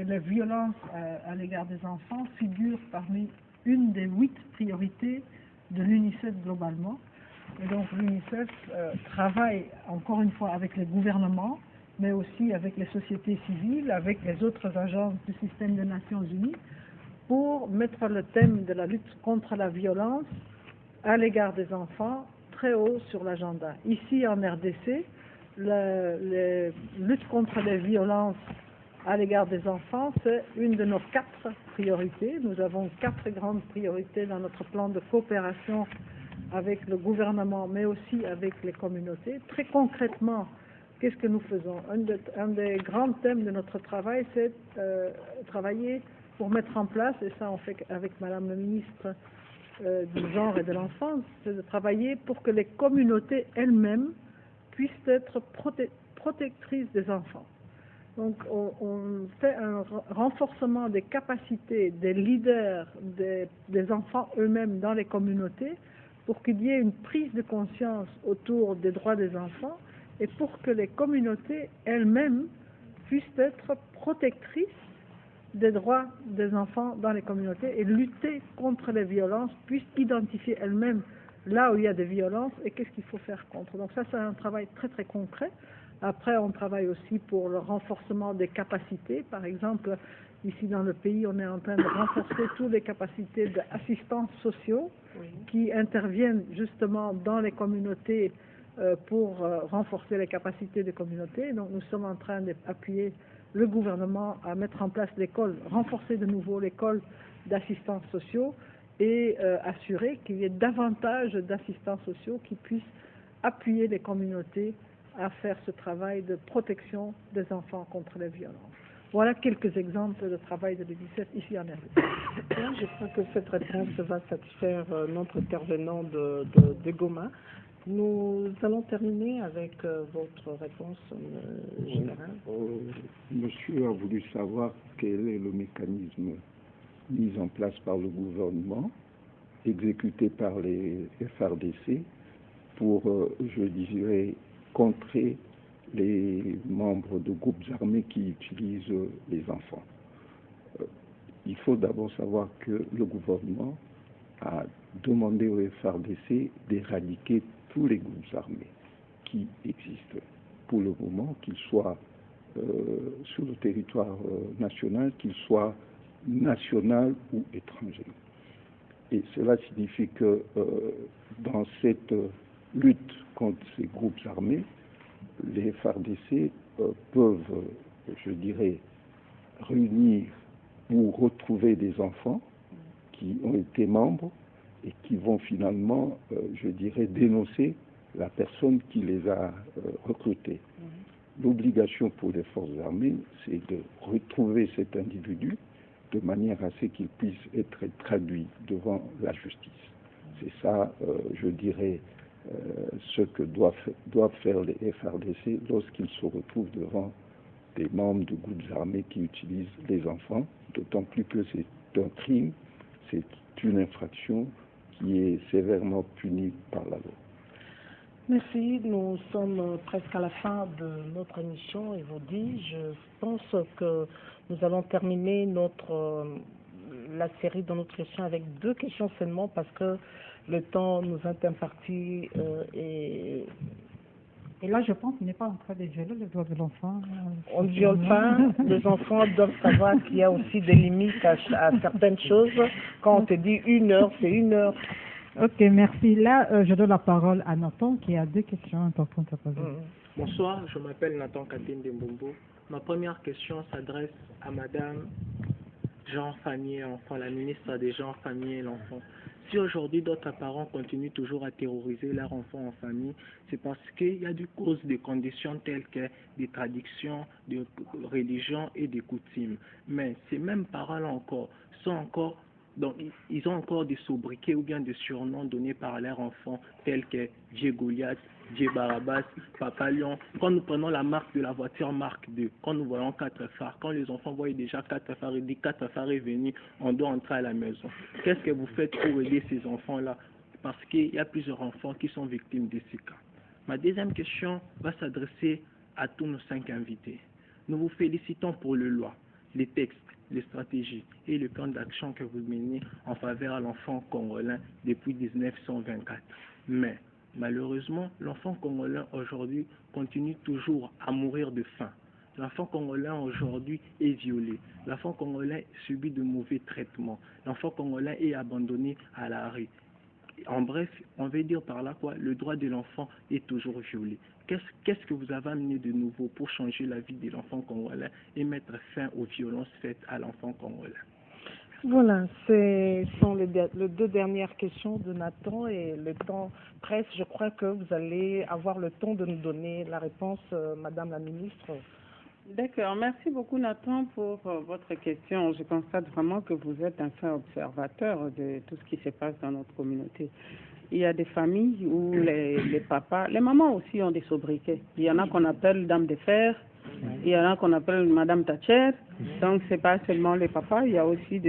la violence à l'égard des enfants figure parmi une des 8 priorités de l'UNICEF globalement. Et donc l'UNICEF travaille encore une fois avec les gouvernements, mais aussi avec les sociétés civiles, avec les autres agences du système des Nations Unies, pour mettre le thème de la lutte contre la violence à l'égard des enfants très haut sur l'agenda. Ici en RDC, la lutte contre les violences à l'égard des enfants, c'est une de nos 4 priorités. Nous avons 4 grandes priorités dans notre plan de coopération avec le gouvernement, mais aussi avec les communautés. Très concrètement, qu'est-ce que nous faisons? Un des grands thèmes de notre travail, c'est travailler pour mettre en place, et ça on fait avec Madame la ministre du genre et de l'enfance, c'est de travailler pour que les communautés elles-mêmes puissent être protectrices des enfants. Donc on fait un renforcement des capacités des leaders des enfants eux-mêmes dans les communautés pour qu'il y ait une prise de conscience autour des droits des enfants et pour que les communautés elles-mêmes puissent être protectrices des droits des enfants dans les communautés et lutter contre les violences, puissent identifier elles-mêmes là où il y a des violences et qu'est-ce qu'il faut faire contre. Donc ça, c'est un travail très très concret. Après, on travaille aussi pour le renforcement des capacités. Par exemple, ici dans le pays, on est en train de renforcer toutes les capacités d'assistants sociaux qui interviennent justement dans les communautés pour renforcer les capacités des communautés. Donc nous sommes en train d'appuyer le gouvernement à mettre en place l'école, renforcer de nouveau l'école d'assistants sociaux et assurer qu'il y ait davantage d'assistants sociaux qui puissent appuyer les communautés à faire ce travail de protection des enfants contre les violences. Voilà quelques exemples de travail de l'UNICEF ici en RDC. Je crois que cette réponse va satisfaire notre intervenant de Goma. Nous allons terminer avec votre réponse générale. Monsieur a voulu savoir quel est le mécanisme mis en place par le gouvernement, exécuté par les FRDC, pour, je dirais, contrer les membres de groupes armés qui utilisent les enfants. Il faut d'abord savoir que le gouvernement a demandé au FRDC d'éradiquer tous les groupes armés qui existent pour le moment, qu'ils soient sur le territoire national, qu'ils soient national ou étranger. Et cela signifie que dans cette lutte contre ces groupes armés, les FARDC peuvent, je dirais, réunir ou retrouver des enfants qui ont été membres et qui vont finalement, je dirais, dénoncer la personne qui les a recrutés. L'obligation pour les forces armées, c'est de retrouver cet individu de manière à ce qu'il puisse être traduit devant la justice. C'est ça, je dirais, ce que doivent faire les FRDC lorsqu'ils se retrouvent devant des membres de groupes armés qui utilisent les enfants, d'autant plus que c'est un crime, c'est une infraction qui est sévèrement punie par la loi. Merci, nous sommes presque à la fin de notre émission et vous dis, je pense que nous allons terminer la série de notre question avec 2 questions seulement parce que le temps nous est imparti et là, je pense qu'il n'est pas en train de violer les droits de l'enfant. On ne viole pas. Les enfants doivent savoir qu'il y a aussi des limites à certaines choses. Quand on te dit 1 heure, c'est 1 heure. Ok, merci. Là, je donne la parole à Nathan qui a 2 questions importantes à poser. Bonsoir, je m'appelle Nathan Katine Dembombo. Ma première question s'adresse à Madame Jean Famille et Enfant, la ministre des Gens, Famille et l'Enfant. Si aujourd'hui d'autres parents continuent toujours à terroriser leurs enfants en famille, c'est parce qu'il y a du cause des conditions telles que des traditions, de religion et des coutumes. Mais ces mêmes parents-là encore sont encore, donc ils ont encore des sobriquets ou bien des surnoms donnés par leurs enfants tels que Dieu Goliath, Dieu Barabbas, Papa Lion. Quand nous prenons la marque de la voiture marque 2, quand nous voyons 4 phares, quand les enfants voient déjà 4 phares et disent 4 phares est venu, on doit entrer à la maison. Qu'est-ce que vous faites pour aider ces enfants-là? Parce qu'il y a plusieurs enfants qui sont victimes de ces cas. Ma deuxième question va s'adresser à tous nos 5 invités. Nous vous félicitons pour le loi. les textes, les stratégies et le plan d'action que vous menez en faveur de l'enfant congolais depuis 1924. Mais malheureusement, l'enfant congolais aujourd'hui continue toujours à mourir de faim. L'enfant congolais aujourd'hui est violé. L'enfant congolais subit de mauvais traitements. L'enfant congolais est abandonné à la rue. En bref, on veut dire par là quoi, le droit de l'enfant est toujours violé. Qu'est-ce que vous avez amené de nouveau pour changer la vie de l'enfant congolais et mettre fin aux violences faites à l'enfant congolais? Voilà, ce sont les deux dernières questions de Nathan et le temps presse. Je crois que vous allez avoir le temps de nous donner la réponse, Madame la Ministre. D'accord, merci beaucoup Nathan pour votre question. Je constate vraiment que vous êtes un fin observateur de tout ce qui se passe dans notre communauté. Il y a des familles où les papas, les mamans aussi ont des sobriquets. Il y en a qu'on appelle Dame de Fer, il y en a qu'on appelle Madame Thatcher. Donc c'est pas seulement les papas, il y a aussi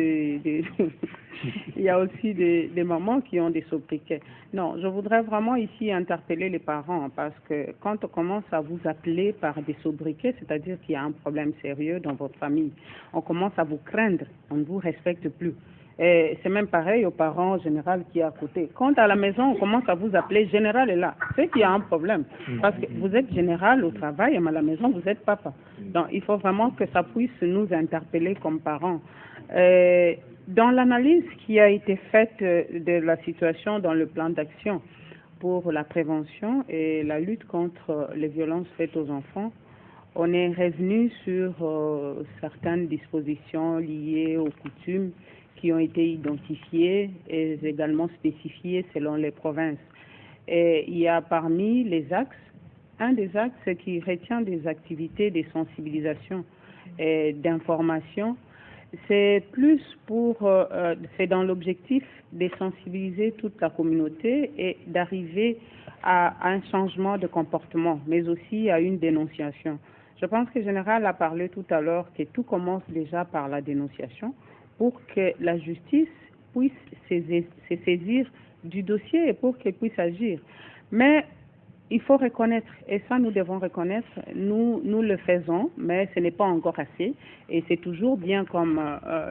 il y a aussi des mamans qui ont des sobriquets. Non, je voudrais vraiment ici interpeller les parents parce que quand on commence à vous appeler par des sobriquets, c'est-à-dire qu'il y a un problème sérieux dans votre famille, on commence à vous craindre, on ne vous respecte plus. Et c'est même pareil aux parents général qui est à côté. Quand à la maison, on commence à vous appeler général est là, c'est qu'il y a un problème. Parce que vous êtes général au travail, mais à la maison, vous êtes papa. Donc, il faut vraiment que ça puisse nous interpeller comme parents. Dans l'analyse qui a été faite de la situation dans le plan d'action pour la prévention et la lutte contre les violences faites aux enfants, on est revenu sur certaines dispositions liées aux coutumes qui ont été identifiées et également spécifiées selon les provinces. Et il y a parmi les axes, un des axes qui retient des activités de sensibilisation et d'information. C'est plus c'est dans l'objectif de sensibiliser toute la communauté et d'arriver à un changement de comportement, mais aussi à une dénonciation. Je pense que le général a parlé tout à l'heure que tout commence déjà par la dénonciation pour que la justice puisse se saisir du dossier et pour qu'elle puisse agir. Mais il faut reconnaître, et ça nous devons reconnaître, nous le faisons, mais ce n'est pas encore assez. Et c'est toujours bien, comme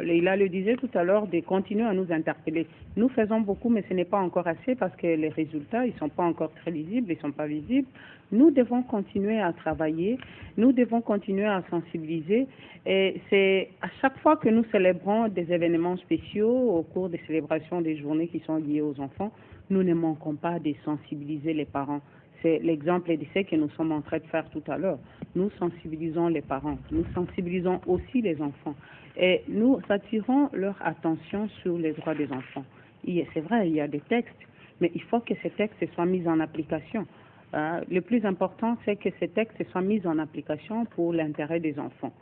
Leïla le disait tout à l'heure, de continuer à nous interpeller. Nous faisons beaucoup, mais ce n'est pas encore assez parce que les résultats, ils ne sont pas encore très visibles, ils ne sont pas visibles. Nous devons continuer à travailler, nous devons continuer à sensibiliser. Et c'est à chaque fois que nous célébrons des événements spéciaux au cours des célébrations des journées qui sont liées aux enfants, nous ne manquons pas de sensibiliser les parents. C'est l'exemple de ce que nous sommes en train de faire tout à l'heure. Nous sensibilisons les parents, nous sensibilisons aussi les enfants et nous attirons leur attention sur les droits des enfants. C'est vrai, il y a des textes, mais il faut que ces textes soient mis en application. Le plus important, c'est que ces textes soient mis en application pour l'intérêt des enfants.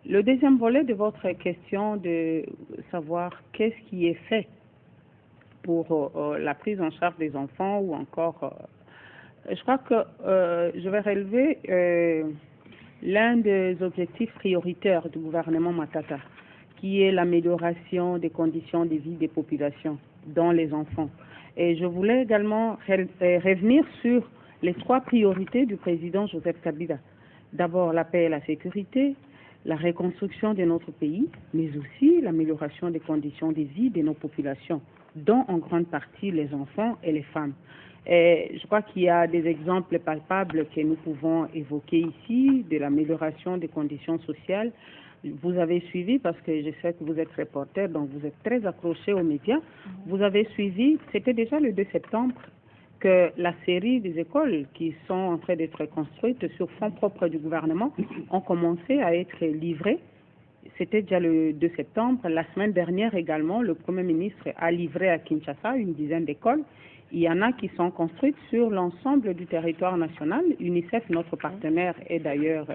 Le deuxième volet de votre question de savoir qu'est-ce qui est fait pour la prise en charge des enfants ou encore... je crois que je vais relever l'un des objectifs prioritaires du gouvernement Matata, qui est l'amélioration des conditions de vie des populations, dont les enfants. Et je voulais également revenir sur les trois priorités du président Joseph Kabila. D'abord, la paix et la sécurité, la reconstruction de notre pays, mais aussi l'amélioration des conditions de vie de nos populations, dont en grande partie les enfants et les femmes. Et je crois qu'il y a des exemples palpables que nous pouvons évoquer ici, de l'amélioration des conditions sociales. Vous avez suivi, parce que je sais que vous êtes reporter, donc vous êtes très accroché aux médias. Vous avez suivi, c'était déjà le 2 septembre, que la série des écoles qui sont en train d'être construites sur fonds propres du gouvernement ont commencé à être livrées. C'était déjà le 2 septembre. La semaine dernière également, le Premier ministre a livré à Kinshasa une dizaine d'écoles. Il y en a qui sont construites sur l'ensemble du territoire national. UNICEF, notre partenaire, est d'ailleurs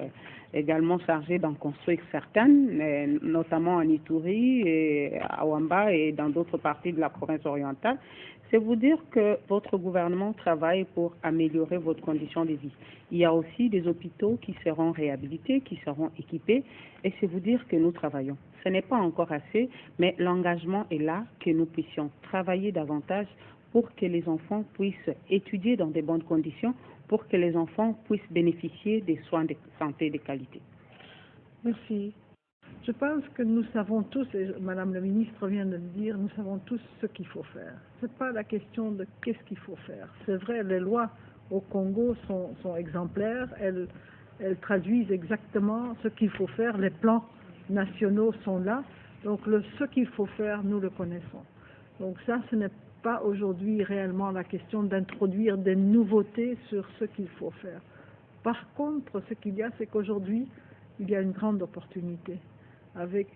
également chargé d'en construire certaines, notamment en Ituri, et à Wamba et dans d'autres parties de la province orientale. C'est vous dire que votre gouvernement travaille pour améliorer votre condition de vie. Il y a aussi des hôpitaux qui seront réhabilités, qui seront équipés, et c'est vous dire que nous travaillons. Ce n'est pas encore assez, mais l'engagement est là, que nous puissions travailler davantage pour que les enfants puissent étudier dans de bonnes conditions, pour que les enfants puissent bénéficier des soins de santé de qualité. Merci. Je pense que nous savons tous, et Madame la ministre vient de le dire, nous savons tous ce qu'il faut faire. Ce n'est pas la question de qu'est-ce qu'il faut faire. C'est vrai, les lois au Congo sont exemplaires, elles traduisent exactement ce qu'il faut faire, les plans nationaux sont là, donc ce qu'il faut faire, nous le connaissons. Donc ça, ce n'est pas aujourd'hui réellement la question d'introduire des nouveautés sur ce qu'il faut faire. Par contre, ce qu'il y a, c'est qu'aujourd'hui, il y a une grande opportunité avec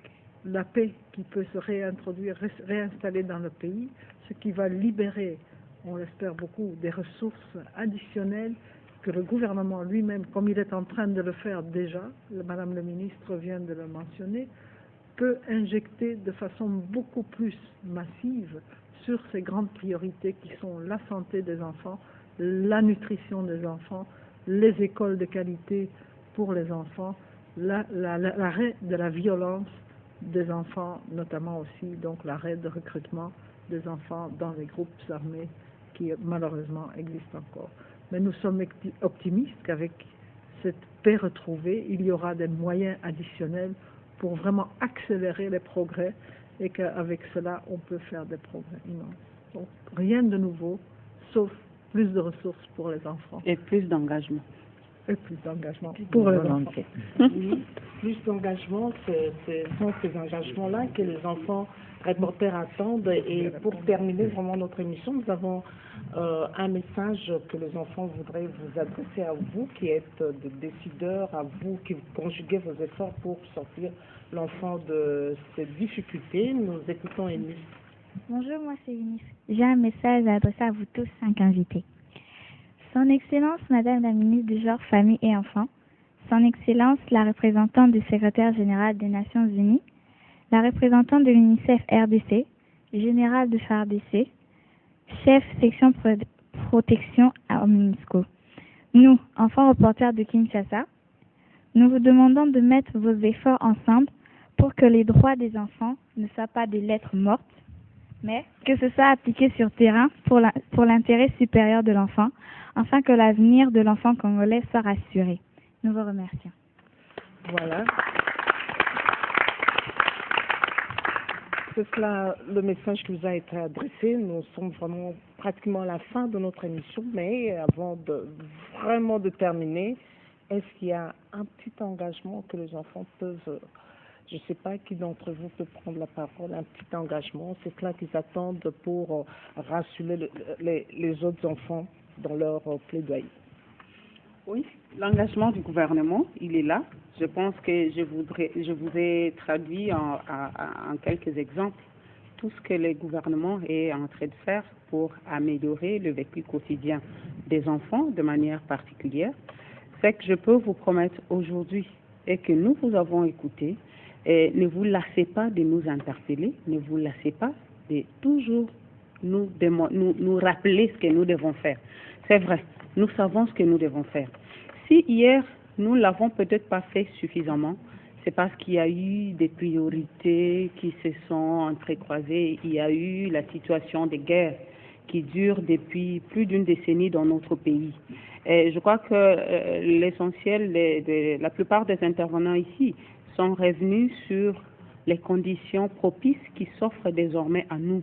la paix qui peut se réintroduire, réinstaller dans le pays, ce qui va libérer, on l'espère beaucoup, des ressources additionnelles que le gouvernement lui-même, comme il est en train de le faire déjà, Madame le ministre vient de le mentionner, peut injecter de façon beaucoup plus massive sur ces grandes priorités qui sont la santé des enfants, la nutrition des enfants, les écoles de qualité pour les enfants, l'arrêt de la violence des enfants, notamment aussi donc l'arrêt de recrutement des enfants dans les groupes armés qui malheureusement existent encore. Mais nous sommes optimistes qu'avec cette paix retrouvée, il y aura des moyens additionnels pour vraiment accélérer les progrès et qu'avec cela, on peut faire des progrès immenses. Donc rien de nouveau, sauf plus de ressources pour les enfants. Et plus d'engagement. Et plus d'engagement pour les enfants. Oui, plus d'engagement, ce sont ces engagements-là que les enfants reporters attendent. Et pour terminer vraiment notre émission, nous avons un message que les enfants voudraient vous adresser à vous qui êtes des décideurs, à vous qui conjuguez vos efforts pour sortir l'enfant de cette difficulté. Nous écoutons Eunice. Bonjour, moi c'est Eunice. J'ai un message à adresser à vous tous, 5 invités. Son Excellence, Madame la ministre du Genre, Famille et Enfants, Son Excellence, la représentante du secrétaire général des Nations Unies, la représentante de l'UNICEF RDC, général de FARDC, chef section protection à MONUSCO. Nous, enfants reporters de Kinshasa, nous vous demandons de mettre vos efforts ensemble pour que les droits des enfants ne soient pas des lettres mortes, mais que ce soit appliqué sur terrain pour l'intérêt supérieur de l'enfant, afin que l'avenir de l'enfant congolais soit rassuré. Nous vous remercions. Voilà. C'est cela le message qui vous a été adressé. Nous sommes vraiment pratiquement à la fin de notre émission, mais avant vraiment de terminer, est-ce qu'il y a un petit engagement que les enfants peuvent... Je ne sais pas qui d'entre vous peut prendre la parole, un petit engagement. C'est cela qu'ils attendent pour rassurer les autres enfants dans leur plaidoyer. Oui, l'engagement du gouvernement, il est là. Je pense que je vous ai traduit en quelques exemples tout ce que le gouvernement est en train de faire pour améliorer le vécu quotidien des enfants de manière particulière. Ce que je peux vous promettre aujourd'hui et que nous vous avons écouté, et ne vous lassez pas de nous interpeller, ne vous lassez pas de toujours nous rappeler ce que nous devons faire. C'est vrai, nous savons ce que nous devons faire. Si hier, nous ne l'avons peut-être pas fait suffisamment, c'est parce qu'il y a eu des priorités qui se sont entrecroisées. Il y a eu la situation de guerre qui dure depuis plus d'une décennie dans notre pays. Et je crois que l'essentiel, la plupart des intervenants ici sont revenus sur les conditions propices qui s'offrent désormais à nous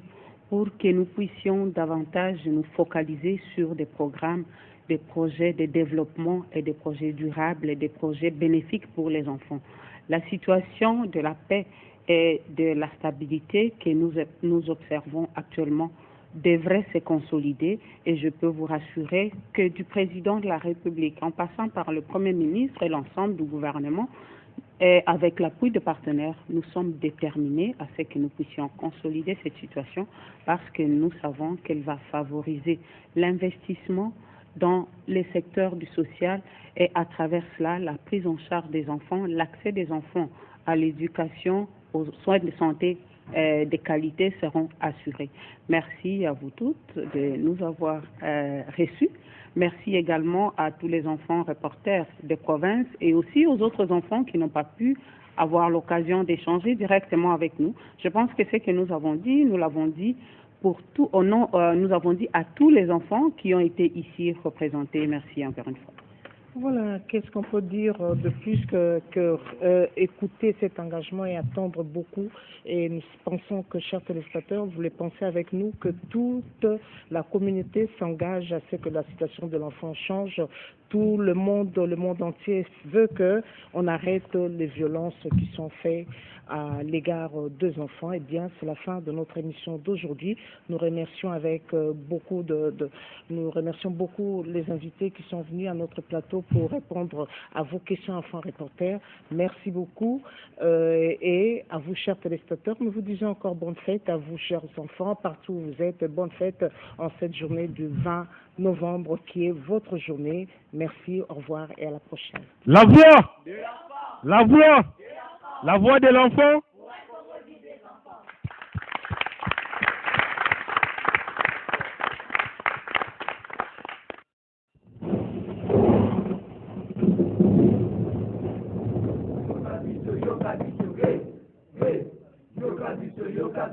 pour que nous puissions davantage nous focaliser sur des programmes, des projets de développement et des projets durables et des projets bénéfiques pour les enfants. La situation de la paix et de la stabilité que nous observons actuellement devrait se consolider et je peux vous rassurer que du président de la République, en passant par le Premier ministre et l'ensemble du gouvernement, et avec l'appui de partenaires, nous sommes déterminés à ce que nous puissions consolider cette situation parce que nous savons qu'elle va favoriser l'investissement dans les secteurs du social et à travers cela, la prise en charge des enfants, l'accès des enfants à l'éducation, aux soins de santé de qualité seront assurés. Merci à vous toutes de nous avoir reçus. Merci également à tous les enfants reporters des provinces et aussi aux autres enfants qui n'ont pas pu avoir l'occasion d'échanger directement avec nous. Je pense que ce que nous avons dit, nous l'avons dit nous avons dit à tous les enfants qui ont été ici représentés. Merci encore une fois. Voilà, qu'est-ce qu'on peut dire de plus que écouter cet engagement et attendre beaucoup. Et nous pensons que, chers téléspectateurs, vous voulez penser avec nous que toute la communauté s'engage à ce que la situation de l'enfant change. Tout le monde entier veut que on arrête les violences qui sont faites à l'égard des enfants. Eh bien, c'est la fin de notre émission d'aujourd'hui. Nous remercions nous remercions beaucoup les invités qui sont venus à notre plateau pour répondre à vos questions, enfants reporters. Merci beaucoup. Et à vous, chers téléspectateurs, nous vous disons encore bonne fête à vous, chers enfants, partout où vous êtes. Bonne fête en cette journée du 20 novembre qui est votre journée. Merci, au revoir et à la prochaine. La voix de l'enfant. La voix de l'enfant. Yoga,